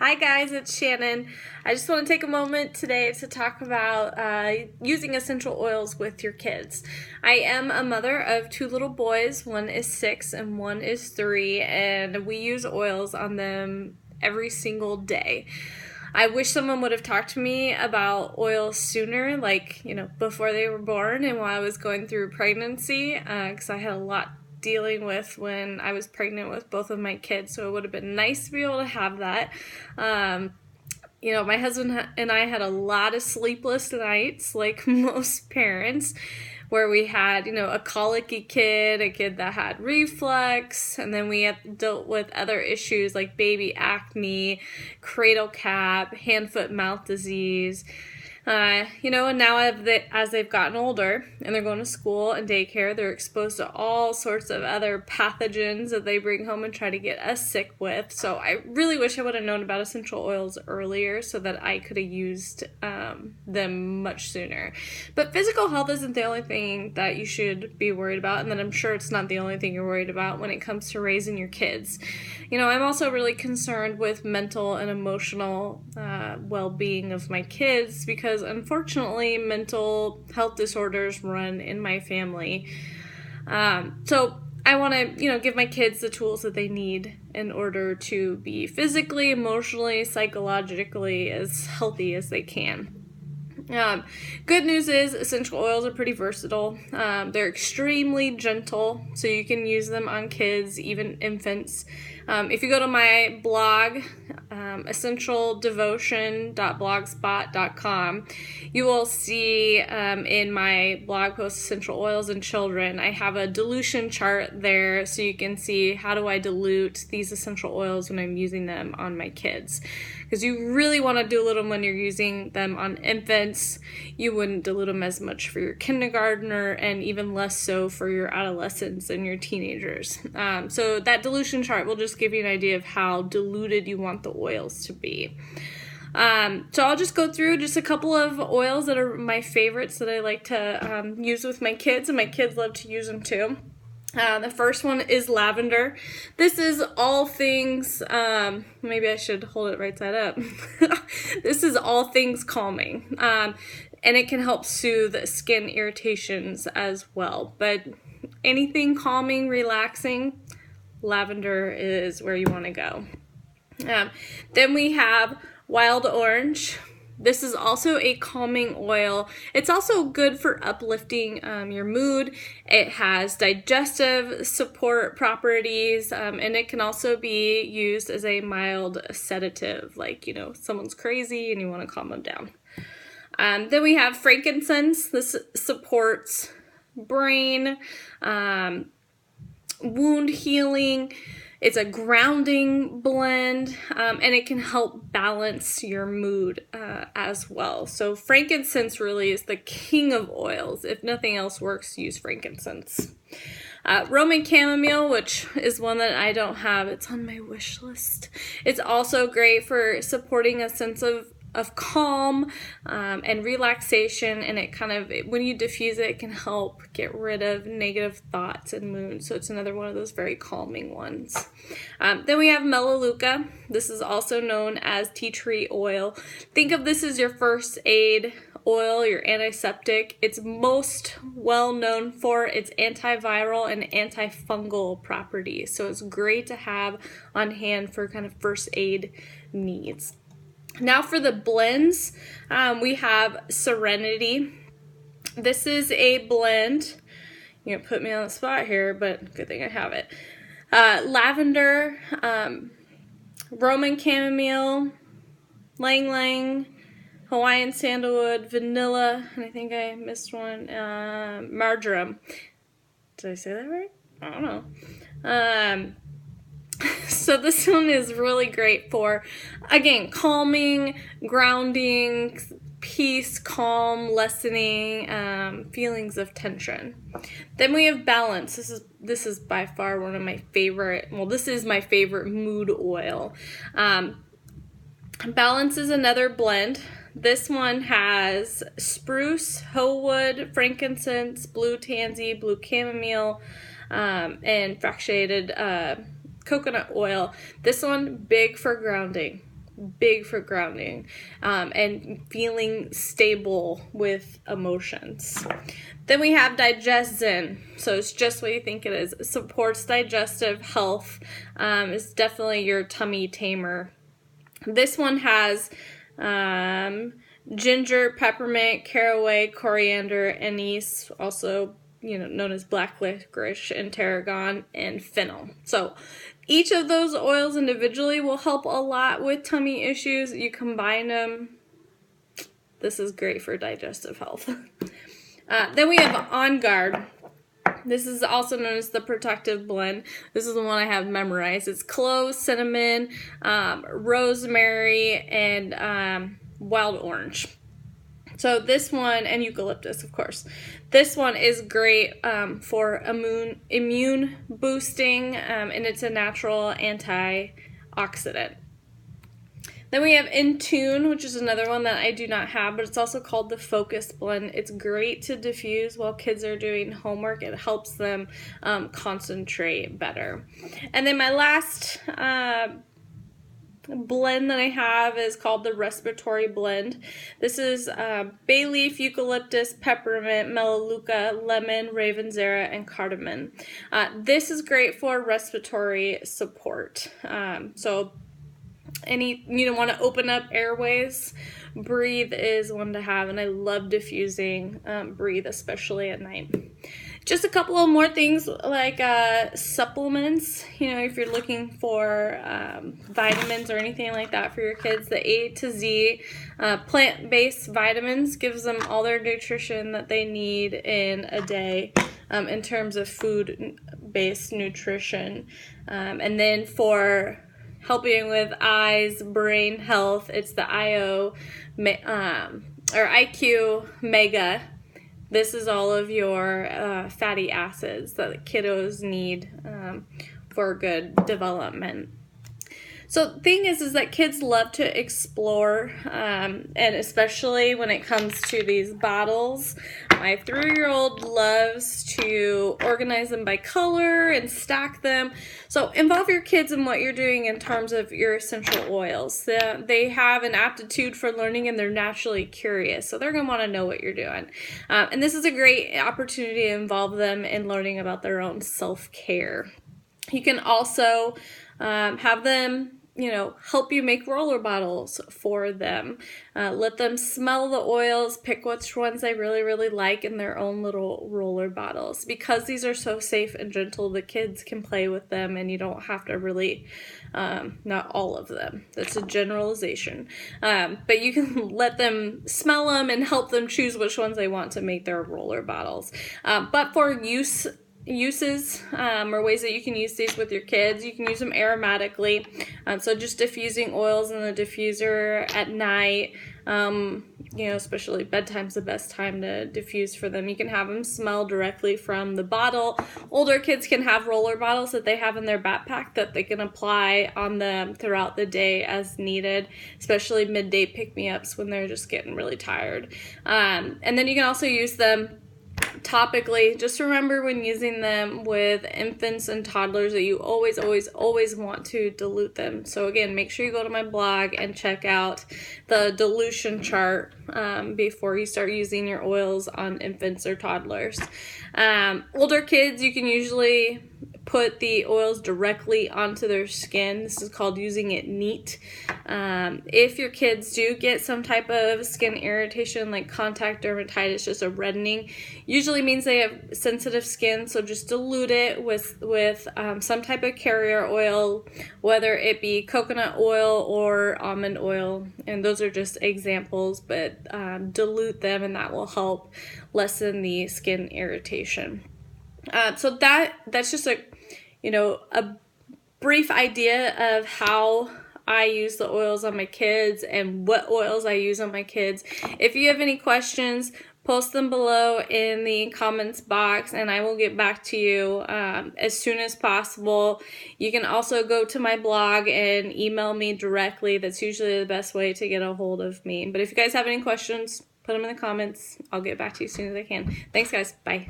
Hi guys, it's Shannon. I just want to take a moment today to talk about using essential oils with your kids. I am a mother of two little boys. One is 6 and one is 3, and we use oils on them every single day. I wish someone would have talked to me about oils sooner, before they were born and while I was going through pregnancy, because I had a lot dealing with when I was pregnant with both of my kids, so it would have been nice to be able to have that. My husband and I had a lot of sleepless nights, like most parents, where we had, a colicky kid, a kid that had reflux, and then we had dealt with other issues like baby acne, cradle cap, hand, foot, mouth disease. And now as they've gotten older and they're going to school and daycare, they're exposed to all sorts of other pathogens that they bring home and try to get us sick with. So I really wish I would have known about essential oils earlier so that I could have used them much sooner. But physical health isn't the only thing that you should be worried about, and then I'm sure it's not the only thing you're worried about when it comes to raising your kids. I'm also really concerned with mental and emotional well-being of my kids because unfortunately mental health disorders run in my family. So I want to, give my kids the tools that they need in order to be physically, emotionally, psychologically as healthy as they can. Good news is essential oils are pretty versatile. They're extremely gentle, so you can use them on kids, even infants. If you go to my blog, essentialdevotion.blogspot.com, you will see in my blog post, Essential Oils in Children, I have a dilution chart there so you can see how do I dilute these essential oils when I'm using them on my kids. Because you really want to dilute them when you're using them on infants. You wouldn't dilute them as much for your kindergartner, and even less so for your adolescents and your teenagers. So that dilution chart will just give you an idea of how diluted you want the oils to be. So I'll just go through just a couple of oils that are my favorites that I like to use with my kids, and my kids love to use them too. The first one is lavender. This is all things, maybe I should hold it right side up. This is all things calming. And it can help soothe skin irritations as well. But anything calming, relaxing, lavender is where you want to go. Then we have wild orange. This is also a calming oil. It's also good for uplifting your mood. It has digestive support properties, and it can also be used as a mild sedative, like, someone's crazy and you want to calm them down. Then we have frankincense. This supports brain, wound healing. It's a grounding blend, and it can help balance your mood as well. So frankincense really is the king of oils. If nothing else works, use frankincense. Roman chamomile, which is one that I don't have, it's on my wish list. It's also great for supporting a sense of calm and relaxation, and it when you diffuse it, it can help get rid of negative thoughts and moods. So it's another one of those very calming ones. Then we have melaleuca. This is also known as tea tree oil. Think of this as your first aid oil, your antiseptic. It's most well known for its antiviral and antifungal properties. So it's great to have on hand for kind of first aid needs. Now for the blends, we have Serenity. This is a blend. You're going to put me on the spot here, but good thing I have it. Lavender, Roman chamomile, Lang Lang, Hawaiian sandalwood, vanilla, and I think I missed one, marjoram. Did I say that right? I don't know. So this one is really great for, again, calming, grounding, peace, calm, lessening feelings of tension. Then we have Balance. This is by far one of my favorite, this is my favorite mood oil. Balance is another blend. This one has spruce, hoe wood, frankincense, blue tansy, blue chamomile, and fractionated coconut oil. This one, big for grounding. big for grounding and feeling stable with emotions. Then we have Digestin. So it's just what you think it is. It supports digestive health. It's definitely your tummy tamer. This one has ginger, peppermint, caraway, coriander, anise, also known as black licorice, and tarragon, and fennel. So each of those oils individually will help a lot with tummy issues. You combine them, this is great for digestive health. Then we have On Guard. This is also known as the Protective Blend. This is the one I have memorized. It's cloves, cinnamon, rosemary, and wild orange. So this one, and eucalyptus, of course. This one is great for immune boosting, and it's a natural antioxidant. Then we have Intune, which is another one that I do not have, but it's also called the Focus Blend. It's great to diffuse while kids are doing homework. It helps them concentrate better. And then my last blend that I have is called the Respiratory Blend. This is bay leaf, eucalyptus, peppermint, melaleuca, lemon, ravensara, and cardamom. This is great for respiratory support. So want to open up airways, Breathe is one to have, and I love diffusing Breathe, especially at night. Just a couple of more things like supplements, if you're looking for vitamins or anything like that for your kids. The A to Z plant-based vitamins gives them all their nutrition that they need in a day in terms of food-based nutrition. And then for helping with eyes, brain health, it's the IQ Mega. This is all of your fatty acids that kiddos need for good development. So the thing is that kids love to explore, and especially when it comes to these bottles. My 3-year-old loves to organize them by color and stack them. So involve your kids in what you're doing in terms of your essential oils. They have an aptitude for learning, and they're naturally curious. So they're going to want to know what you're doing. And this is a great opportunity to involve them in learning about their own self-care. You can also have them help you make roller bottles for them. Let them smell the oils, pick which ones they really, really like in their own little roller bottles. Because these are so safe and gentle, the kids can play with them, and you don't have to really, not all of them. That's a generalization. But you can let them smell them and help them choose which ones they want to make their roller bottles. But for uses or ways that you can use these with your kids, you can use them aromatically, so just diffusing oils in the diffuser at night, especially bedtime's the best time to diffuse for them. You can have them smell directly from the bottle. Older kids can have roller bottles that they have in their backpack that they can apply on them throughout the day as needed, especially midday pick-me-ups when they're just getting really tired. And then you can also use them topically. Just remember when using them with infants and toddlers that you always want to dilute them. So again, make sure you go to my blog and check out the dilution chart before you start using your oils on infants or toddlers. Older kids, you can usually put the oils directly onto their skin. This is called using it neat. If your kids do get some type of skin irritation like contact dermatitis, just a reddening, usually means they have sensitive skin, so just dilute it with some type of carrier oil, whether it be coconut oil or almond oil, and those are just examples, but dilute them and that will help lessen the skin irritation. So that's just a brief idea of how I use the oils on my kids and what oils I use on my kids. If you have any questions, post them below in the comments box and I will get back to you as soon as possible. You can also go to my blog and email me directly. That's usually the best way to get a hold of me. But if you guys have any questions, put them in the comments. I'll get back to you as soon as I can. Thanks, guys. Bye.